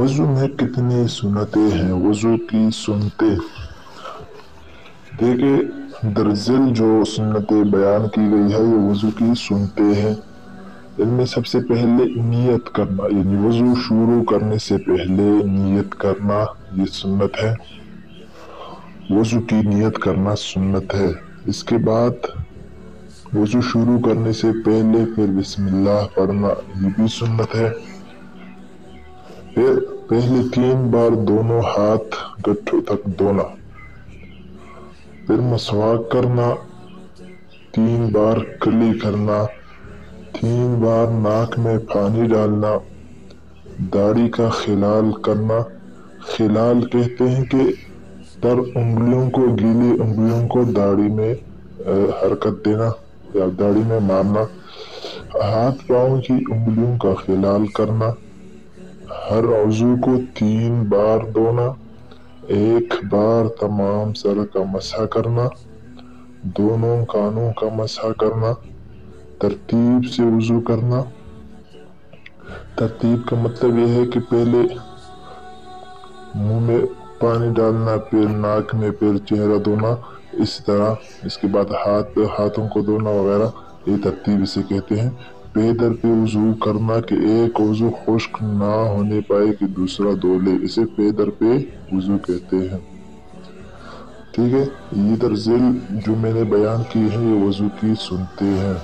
वज़ू में कितनी सुन्नतें हैं, वज़ू की सुन्नतें। देखिए दरअसल जो सुन्नतें बयान की गई है ये वज़ू की सुन्नतें हैं। इनमें सबसे पहले नियत करना, यानी वज़ू शुरू करने से पहले नियत करना ये सुन्नत है। वज़ू की नियत करना सुन्नत है। इसके बाद वज़ू शुरू करने से पहले फिर बिस्मिल्लाह पढ़ना ये भी सुन्नत है। फिर पहले 3 बार दोनों हाथ गठ्ठों तक धोना, फिर मसवाक करना, 3 बार कुली करना, 3 बार नाक में पानी डालना, दाढ़ी का खिलाल करना। खिलाल कहते हैं कि तर उंगलियों को, गीली उंगलियों को दाढ़ी में हरकत देना या दाढ़ी में मारना। हाथ पाँव की उंगलियों का खिलाल करना। हर उज़ू को 3 बार धोना, 1 बार तमाम सर का मसह करना, दोनों कानों का मसह करना। तरतीब से वज़ू करना। तरतीब का मतलब यह है कि पहले मुंह में पानी डालना, फिर नाक में, फिर चेहरा धोना, इस तरह। इसके बाद हाथों को धोना वगैरह, ये तरतीब इसे कहते हैं। बेदर पे वज़ू करना कि एक वज़ू खुश्क ना होने पाए कि दूसरा धो ले, इसे बेदर पे वज़ू कहते हैं। ठीक है, ये दरअसल जो मैंने बयान की है ये वज़ू की सुन्नतें हैं।